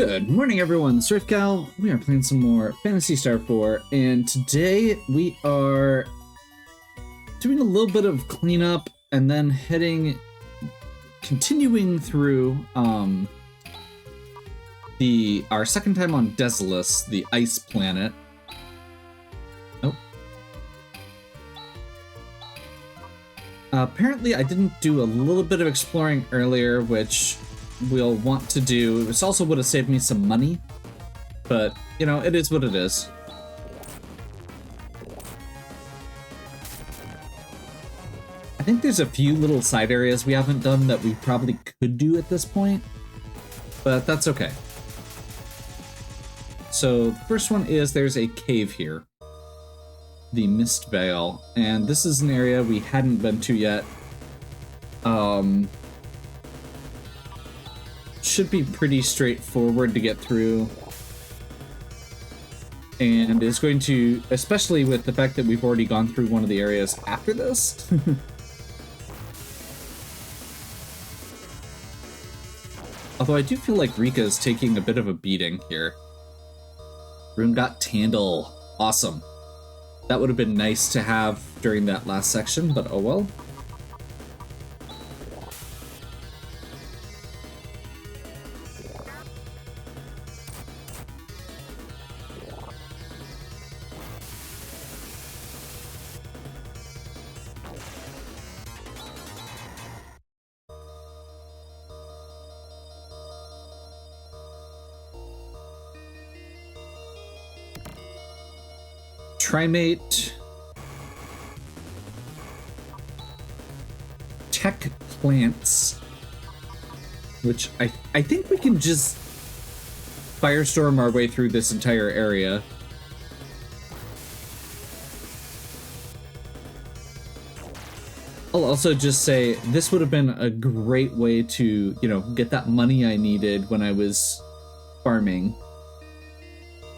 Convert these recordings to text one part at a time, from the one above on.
Good morning, everyone. Surfcal. We are playing some more Phantasy Star 4, and today we are doing a little bit of cleanup and then continuing through our second time on Desolus, the ice planet. Nope. Apparently, I didn't do a little bit of exploring earlier, which we'll want to do. This also would have saved me some money, but you know, it is what it is. I think there's a few little side areas we haven't done that we probably could do at this point, but that's okay. So the first one is there's a cave here, the Mist Veil, and this is an area we hadn't been to yet. Should be pretty straightforward to get through, and is going to, especially with the fact that we've already gone through one of the areas after this. Although I do feel like Rika is taking a bit of a beating here. Rune got Tandle. Awesome. That would have been nice to have during that last section, but oh well. Trimate, tech plants, which I think we can just firestorm our way through this entire area. I'll also just say this would have been a great way to, you know, get that money I needed when I was farming.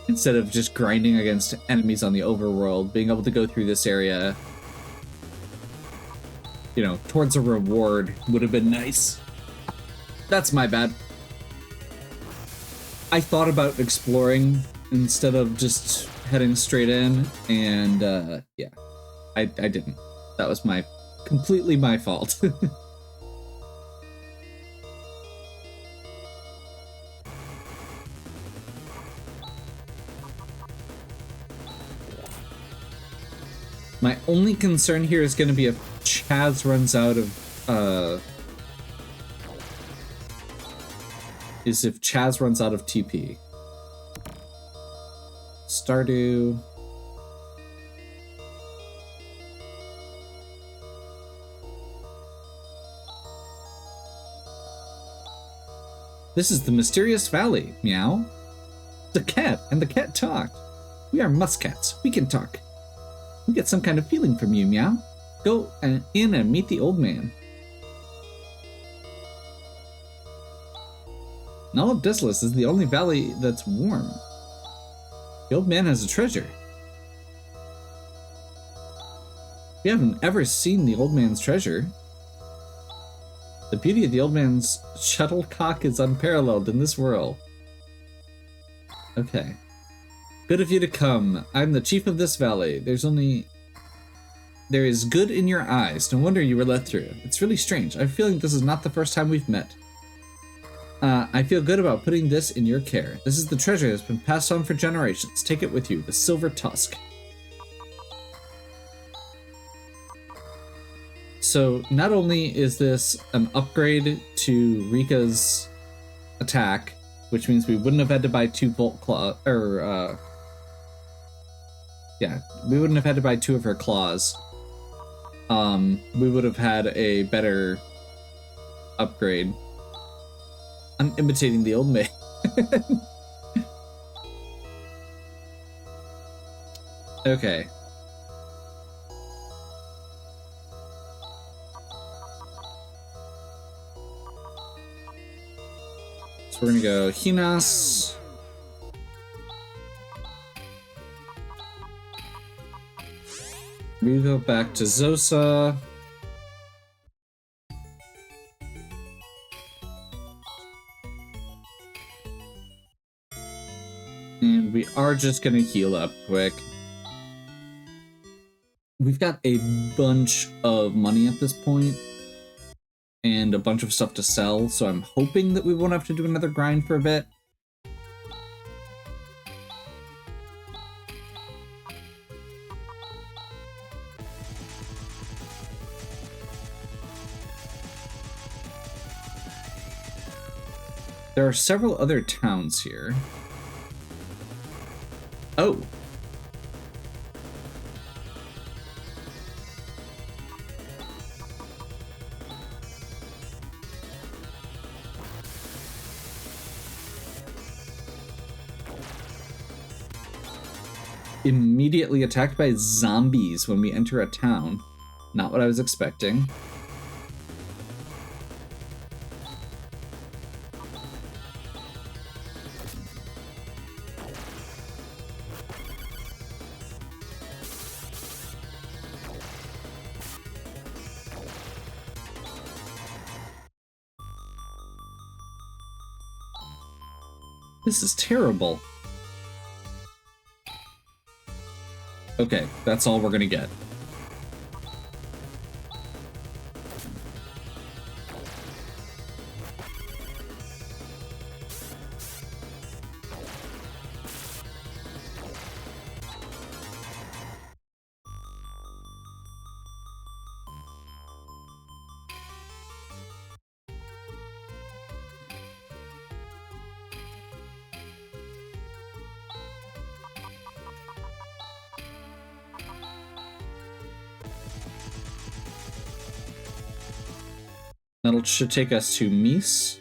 Instead of just grinding against enemies on the overworld, being able to go through this area, you know, towards a reward would have been nice. That's my bad. I thought about exploring instead of just heading straight in, and yeah, I didn't. That was completely my fault. My only concern here is going to be if Chaz runs out of, TP. Stardew. This is the mysterious valley, meow. The cat, and the cat talked. We are muskats, we can talk. We get some kind of feeling from you, meow. Go in and meet the old man. And all of Desolus is the only valley that's warm. The old man has a treasure. We haven't ever seen the old man's treasure. The beauty of the old man's shuttlecock is unparalleled in this world. Okay. Good of you to come. I'm the chief of this valley. There is good in your eyes. No wonder you were let through. It's really strange. I have a feeling this is not the first time we've met. I feel good about putting this in your care. This is the treasure that's been passed on for generations. Take it with you, the silver tusk. So not only is this an upgrade to Rika's attack, which means we wouldn't have had to buy 2 Volt Claw, yeah, we wouldn't have had to buy 2 of her claws. We would have had a better upgrade. I'm imitating the old man. Okay. So we're gonna go Hinas. We go back to Zosa. And we are just gonna heal up quick. We've got a bunch of money at this point and a bunch of stuff to sell, so I'm hoping that we won't have to do another grind for a bit. There are several other towns here. Oh. Immediately attacked by zombies when we enter a town. Not what I was expecting. This is terrible. Okay, that's all we're gonna get. That should take us to Mies.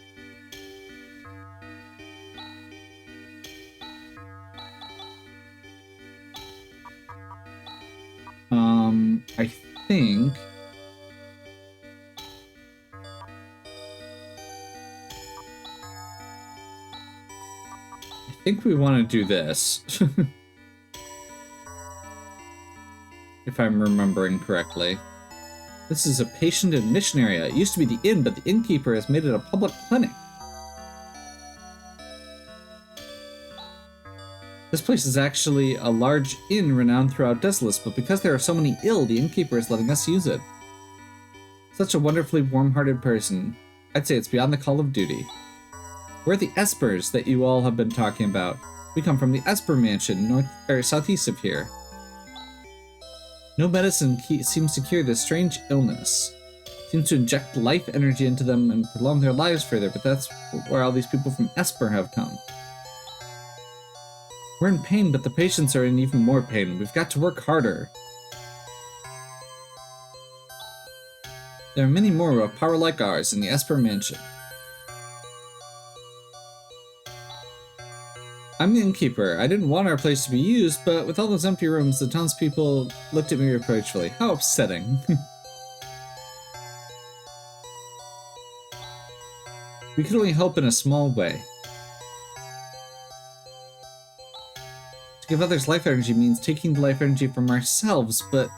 I think... we want to do this. If I'm remembering correctly. This is a patient admission area. It used to be the inn, but the innkeeper has made it a public clinic. This place is actually a large inn renowned throughout Desolus, but because there are so many ill, the innkeeper is letting us use it. Such a wonderfully warm-hearted person. I'd say it's beyond the call of duty. We're the Espers that you all have been talking about. We come from the Esper Mansion, southeast of here. No medicine seems to cure this strange illness. Seems to inject life energy into them and prolong their lives further, but that's where all these people from Esper have come. We're in pain, but the patients are in even more pain. We've got to work harder. There are many more of power like ours in the Esper Mansion. I'm the innkeeper. I didn't want our place to be used, but with all those empty rooms, the townspeople looked at me reproachfully. How upsetting. We could only help in a small way. To give others life energy means taking the life energy from ourselves, but...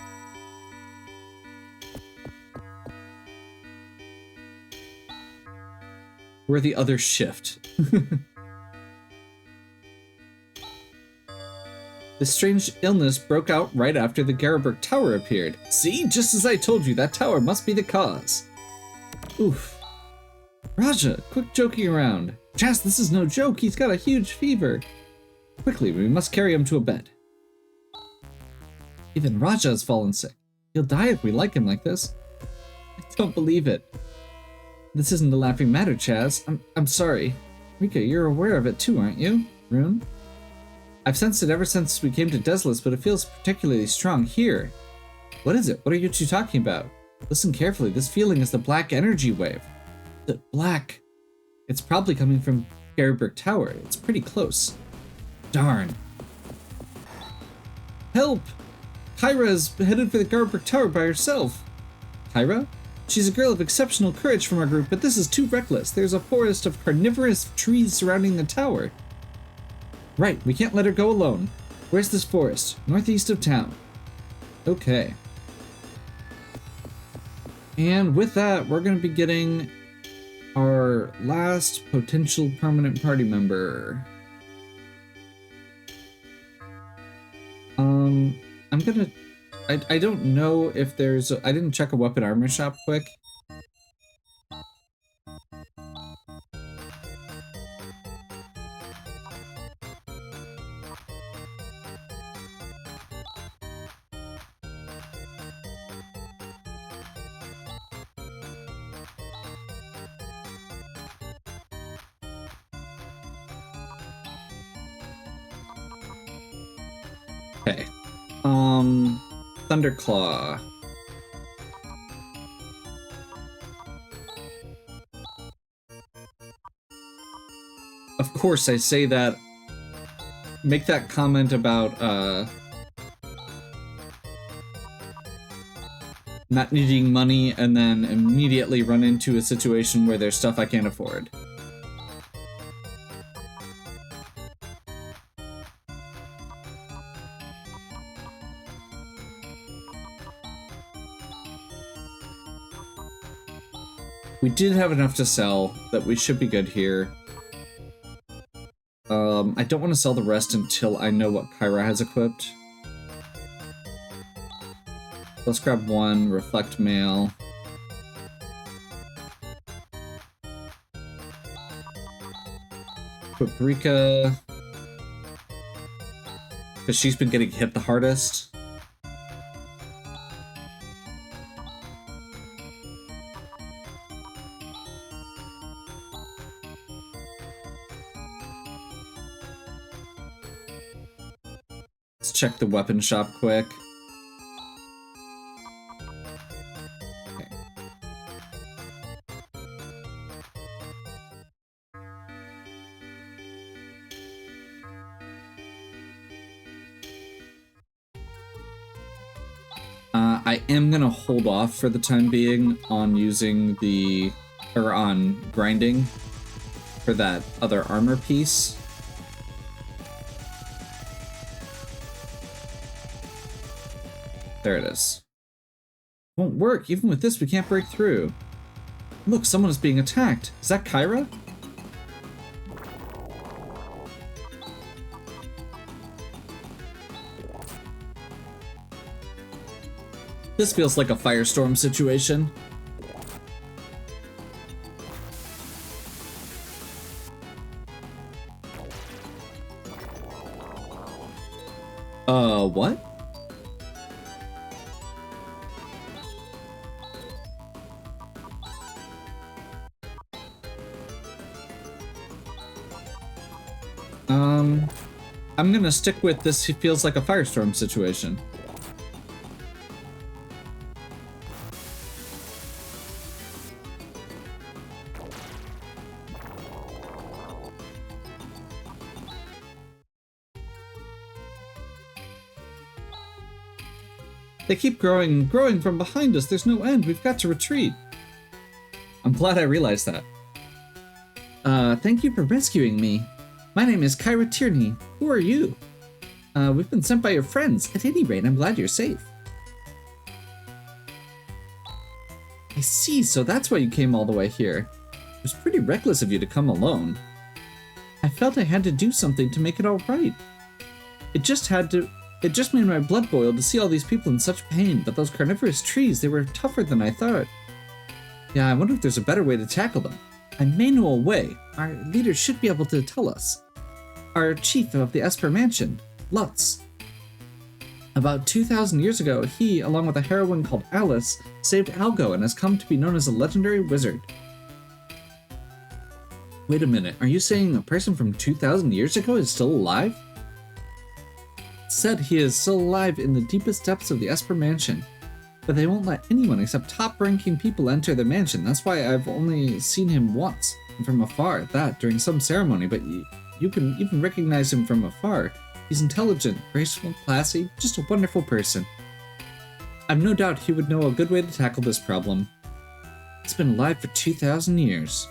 we're the other shift. This strange illness broke out right after the Garaberg Tower appeared. See? Just as I told you, that tower must be the cause. Oof. Raja, quit joking around. Jas, this is no joke. He's got a huge fever. Quickly, we must carry him to a bed. Even Raja has fallen sick. He'll die if we like him like this. I don't believe it. This isn't a laughing matter, Chaz. I'm sorry. Rika, you're aware of it too, aren't you? Rune? I've sensed it ever since we came to Desolus, but it feels particularly strong here. What is it? What are you two talking about? Listen carefully. This feeling is the black energy wave. The black... It's probably coming from Garaberg Tower. It's pretty close. Darn. Help! Kyra is headed for the Garaberg Tower by herself. Kyra? She's a girl of exceptional courage from our group, but this is too reckless. There's a forest of carnivorous trees surrounding the tower. Right, we can't let her go alone. Where's this forest? Northeast of town. Okay. And with that, we're going to be getting our last potential permanent party member. I'm gonna... I don't know if there's... I didn't check a weapon armor shop quick. Okay. Thunderclaw. Of course, I say that. Make that comment about, not needing money and then immediately run into a situation where there's stuff I can't afford. We did have enough to sell that we should be good here. I don't want to sell the rest until I know what Kyra has equipped. Let's grab one, Reflect Mail. Paprika. Because she's been getting hit the hardest. Let's check the weapon shop quick. Okay. I am gonna hold off for the time being on using the, or on grinding for that other armor piece. There it is. Won't work. Even with this, we can't break through. Look, someone is being attacked. Is that Kyra? This feels like a firestorm situation. What? I'm gonna stick with this. It feels like a firestorm situation. They keep growing and growing from behind us. There's no end. We've got to retreat. I'm glad I realized that. Thank you for rescuing me. My name is Kyra Tierney. Who are you? We've been sent by your friends. At any rate, I'm glad you're safe. I see, so that's why you came all the way here. It was pretty reckless of you to come alone. I felt I had to do something to make it all right. It just made my blood boil to see all these people in such pain, but those carnivorous trees, they were tougher than I thought. Yeah, I wonder if there's a better way to tackle them. I may know a way. Our leader should be able to tell us. Our chief of the Esper Mansion, Lutz. About 2,000 years ago, he, along with a heroine called Alice, saved Algo and has come to be known as a legendary wizard. Wait a minute, are you saying a person from 2,000 years ago is still alive? It's said he is still alive in the deepest depths of the Esper Mansion, but they won't let anyone except top-ranking people enter the mansion. That's why I've only seen him once, and from afar at that, during some ceremony, but you can even recognize him from afar. He's intelligent, graceful, classy, just a wonderful person. I've no doubt he would know a good way to tackle this problem. He's been alive for 2,000 years.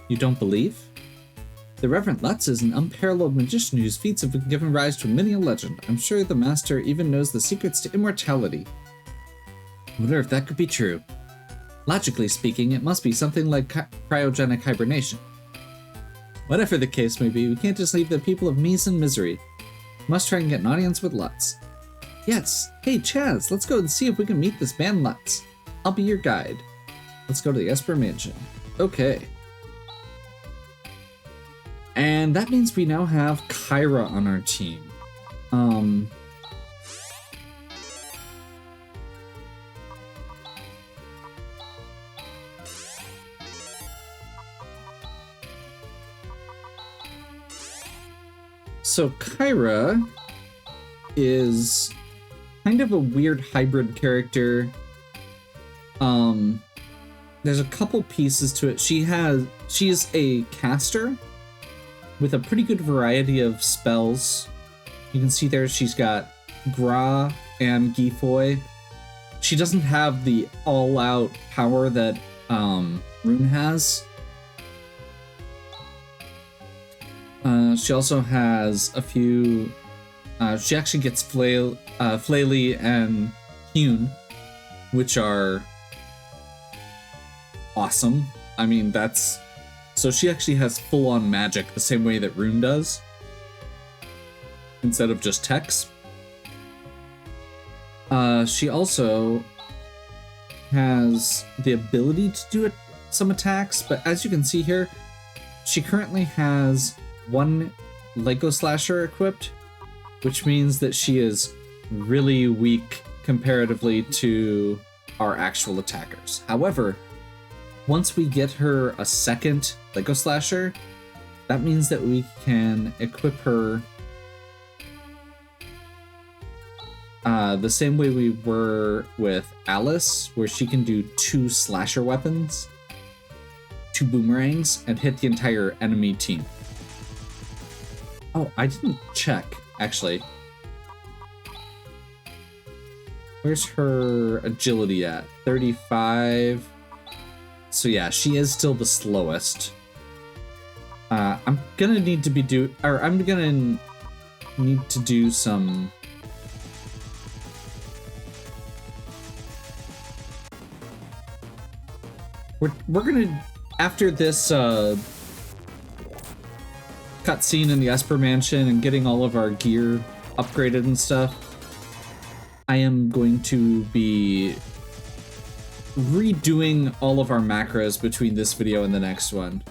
You don't believe? The Reverend Lutz is an unparalleled magician whose feats have been given rise to many a legend. I'm sure the master even knows the secrets to immortality. I wonder if that could be true. Logically speaking, it must be something like cryogenic hibernation. Whatever the case may be, we can't just leave the people of Mies in misery. We must try and get an audience with Lutz. Yes. Hey, Chaz, let's go and see if we can meet this man Lutz. I'll be your guide. Let's go to the Esper Mansion. Okay. And that means we now have Kyra on our team. So Kyra is kind of a weird hybrid character. There's a couple pieces to it. She's a caster with a pretty good variety of spells. You can see there she's got Gra and Gifoy. She doesn't have the all-out power that Rune has. She also has a few... she actually gets Flaily and Hewn, which are awesome. I mean, that's... So she actually has full-on magic the same way that Rune does, instead of just text. She also has the ability to do some attacks, but as you can see here, she currently has one Lego Slasher equipped, which means that she is really weak comparatively to our actual attackers. However, once we get her a second Lego Slasher, that means that we can equip her the same way we were with Alice, where she can do 2 slasher weapons, 2 boomerangs, and hit the entire enemy team. Oh, I didn't check, actually. Where's her agility at? 35. So yeah, she is still the slowest. I'm gonna need to do some... We're gonna, after this cutscene in the Esper Mansion and getting all of our gear upgraded and stuff, I am going to be redoing all of our macros between this video and the next one.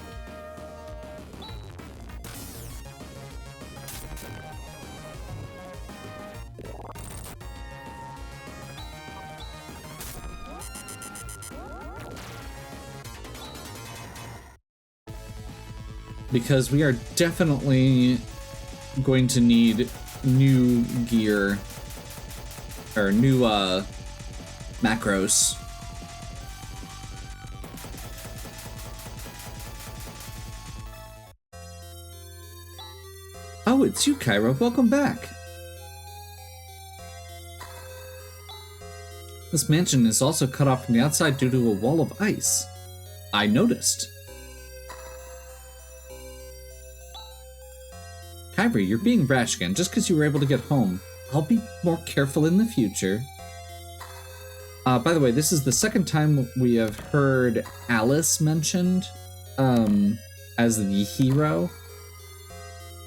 Because we are definitely going to need new gear, or new macros. Oh, it's you, Kyra. Welcome back. This mansion is also cut off from the outside due to a wall of ice. I noticed. Kyrie, you're being rash again just because you were able to get home. I'll be more careful in the future. By the way, this is the second time we have heard Alice mentioned as the hero.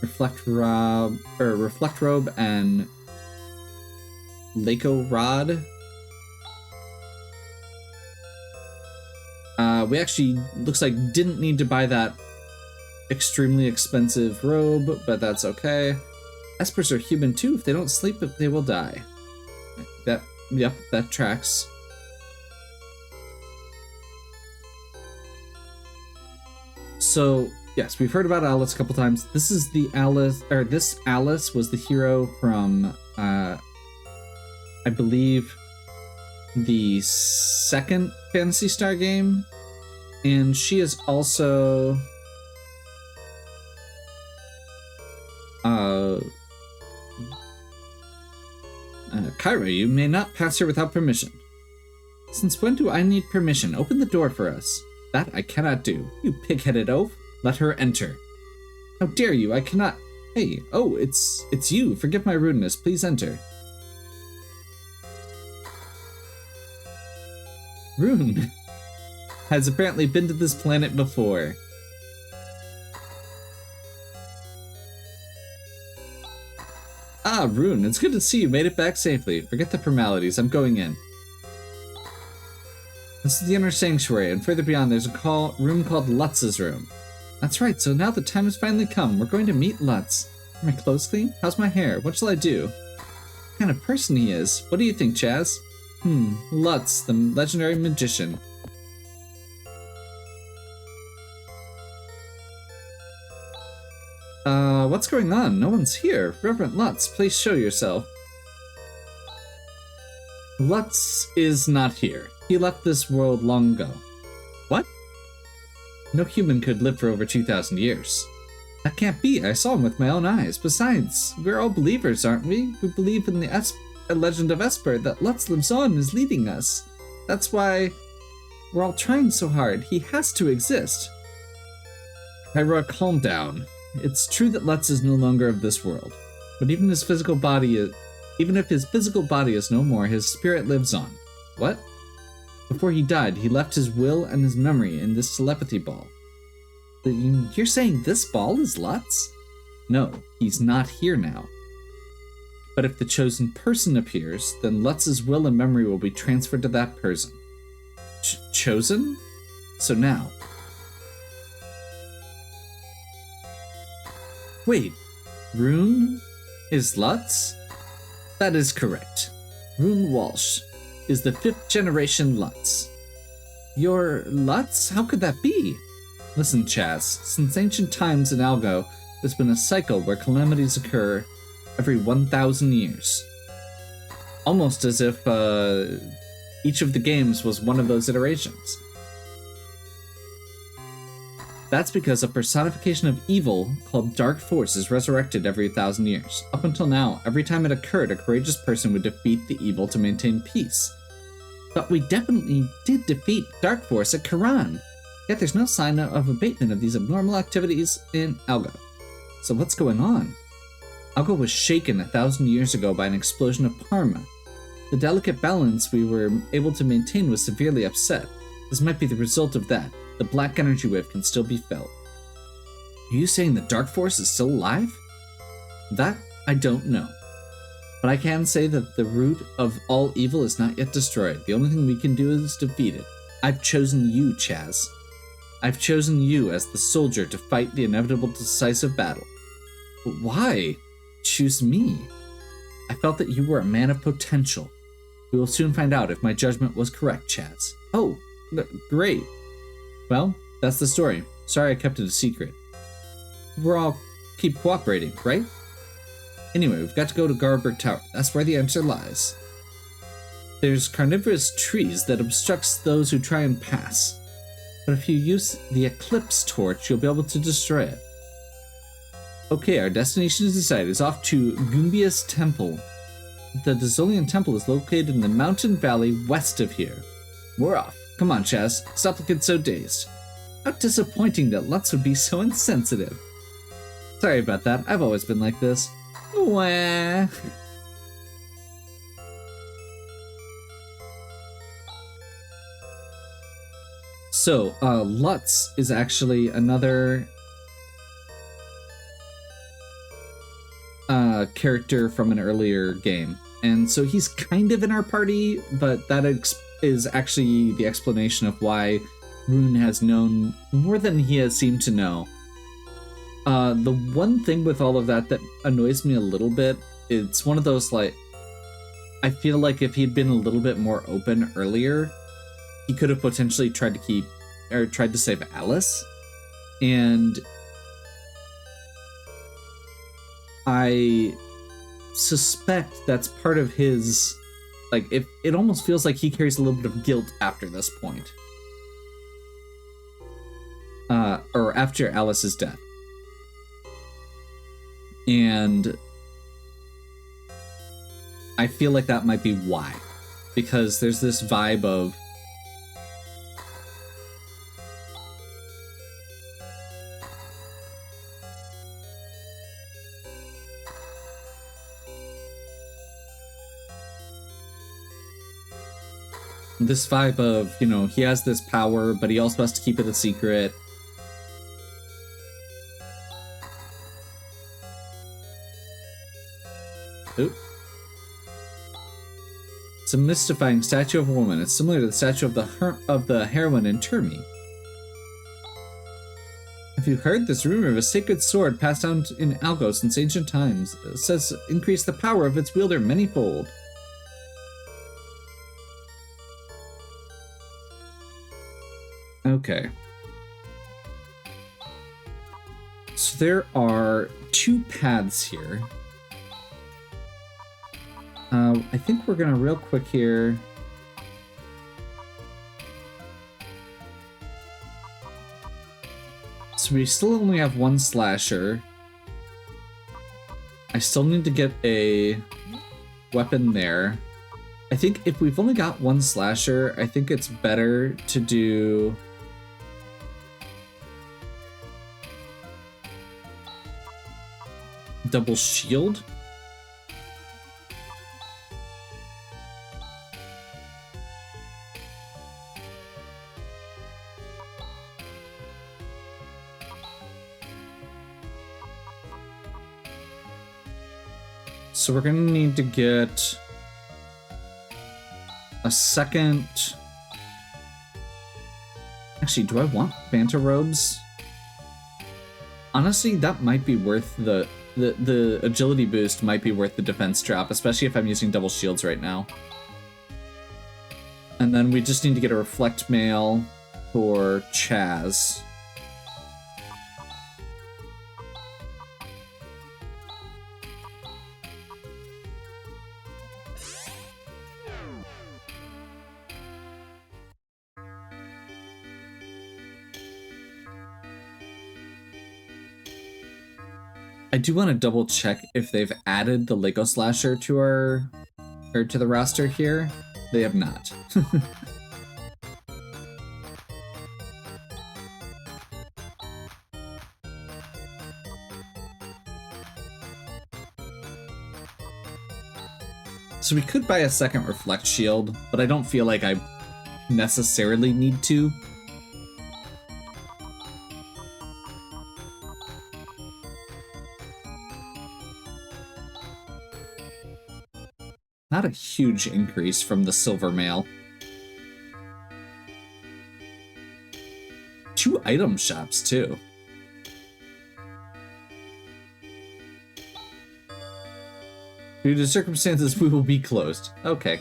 Reflect Robe and Lako Rod. We actually, looks like, didn't need to buy that extremely expensive robe, but that's okay. Espers are human too. If they don't sleep, they will die. Yep, that tracks. So, yes, we've heard about Alice a couple times. This is the Alice, or this Alice was the hero from, I believe, the second Phantasy Star game. And she is also... Kyra, you may not pass here without permission. Since when do I need permission? Open the door for us. That I cannot do. You pig-headed oaf. Let her enter. How dare you? I cannot... Hey, oh, it's you. Forgive my rudeness. Please enter. Rune has apparently been to this planet before. Ah, Rune, it's good to see you made it back safely. Forget the formalities, I'm going in. This is the inner sanctuary, and further beyond there's a room called Lutz's room. That's right, so now the time has finally come. We're going to meet Lutz. Are my clothes clean? How's my hair? What shall I do? What kind of person he is? What do you think, Chaz? Lutz, the legendary magician. What's going on? No one's here. Reverend Lutz, please show yourself. Lutz is not here. He left this world long ago. What? No human could live for over 2,000 years. That can't be. I saw him with my own eyes. Besides, we're all believers, aren't we? We believe in the legend of Esper that Lutz lives on and is leading us. That's why we're all trying so hard. He has to exist. Hyrule, calm down. It's true that Lutz is no longer of this world, but even if his physical body is no more, his spirit lives on. What? Before he died, he left his will and his memory in this telepathy ball. You're saying this ball is Lutz? No, he's not here now. But if the chosen person appears, then Lutz's will and memory will be transferred to that person. Chosen? So now. Wait, Rune is Lutz? That is correct. Rune Walsh is the 5th generation Lutz. You're Lutz? How could that be? Listen, Chaz, since ancient times in Algo, there's been a cycle where calamities occur every 1,000 years. Almost as if each of the games was one of those iterations. That's because a personification of evil called Dark Force is resurrected every 1,000 years. Up until now, every time it occurred, a courageous person would defeat the evil to maintain peace. But we definitely did defeat Dark Force at Karan. Yet there's no sign of abatement of these abnormal activities in Algo. So what's going on? Algo was shaken 1,000 years ago by an explosion of Parma. The delicate balance we were able to maintain was severely upset. This might be the result of that. The black energy wave can still be felt. Are you saying the Dark Force is still alive? That I don't know. But I can say that the root of all evil is not yet destroyed. The only thing we can do is defeat it. I've chosen you, Chaz. I've chosen you as the soldier to fight the inevitable decisive battle. But why choose me? I felt that you were a man of potential. We will soon find out if my judgment was correct, Chaz. Oh, great. Well, that's the story. Sorry I kept it a secret. We're all keep cooperating, right? Anyway, we've got to go to Garberg Tower. That's where the answer lies. There's carnivorous trees that obstructs those who try and pass. But if you use the Eclipse Torch, you'll be able to destroy it. Okay, our destination is decided. It's off to Gumbia's Temple. The Dazolian Temple is located in the mountain valley west of here. We're off. Come on, Chaz. Stop looking so dazed. How disappointing that Lutz would be so insensitive. Sorry about that. I've always been like this. Wah. So, Lutz is actually another character from an earlier game. And so he's kind of in our party, but that is actually the explanation of why Rune has known more than he has seemed to know. The one thing with all of that annoys me a little bit, it's one of those, like, I feel like if he'd been a little bit more open earlier, he could have potentially tried to save Alice. And I suspect that's part of his, like, it almost feels like he carries a little bit of guilt after this point. Or after Alice's death. And I feel like that might be why. Because there's this vibe of you know, he has this power, but he also has to keep it a secret. Oop. It's a mystifying statue of a woman. It's similar to the statue of the heroine in Termi. Have you heard this rumor of a sacred sword passed down in Algo since ancient times? It says increase the power of its wielder manyfold. Okay. So there are 2 paths here. I think we're gonna real quick here. So we still only have 1 slasher. I still need to get a weapon there. I think if we've only got 1 slasher, I think it's better to do... double shield? So we're gonna need to get a second... Actually, do I want Phanta robes? Honestly, that might be worth the agility boost might be worth the defense drop, especially if I'm using double shields right now. And then we just need to get a reflect mail for Chaz. I do want to double check if they've added the Lego Slasher to to the roster here. They have not. So we could buy a second Reflect Shield, but I don't feel like I necessarily need to. Not a huge increase from the silver mail. 2 item shops, too. Due to circumstances, we will be closed. Okay.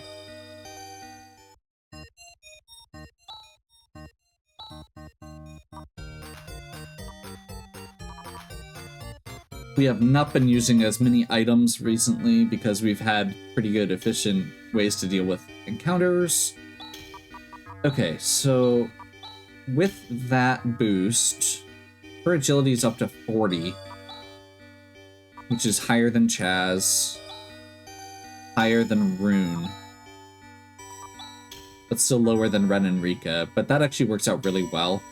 We have not been using as many items recently because we've had pretty good efficient ways to deal with encounters. Okay, so with that boost, her agility is up to 40, which is higher than Chaz, higher than Rune, but still lower than Ren and Rika, but that actually works out really well.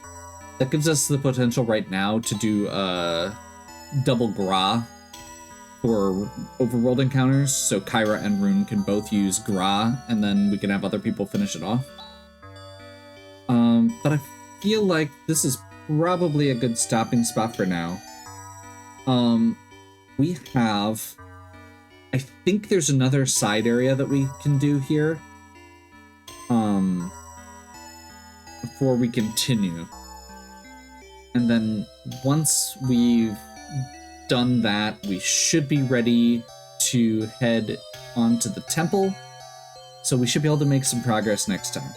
That gives us the potential right now to do double Gra for overworld encounters, so Kyra and Rune can both use Gra, and then we can have other people finish it off. But I feel like this is probably a good stopping spot for now. We have... I think there's another side area that we can do here. Before we continue. And then once we've done that, we should be ready to head onto the temple. So we should be able to make some progress next time.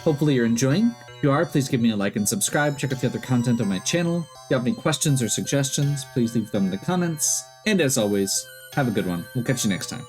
Hopefully you're enjoying. If you are, please give me a like and subscribe. Check out the other content on my channel. If you have any questions or suggestions, please leave them in the comments. And as always, have a good one. We'll catch you next time.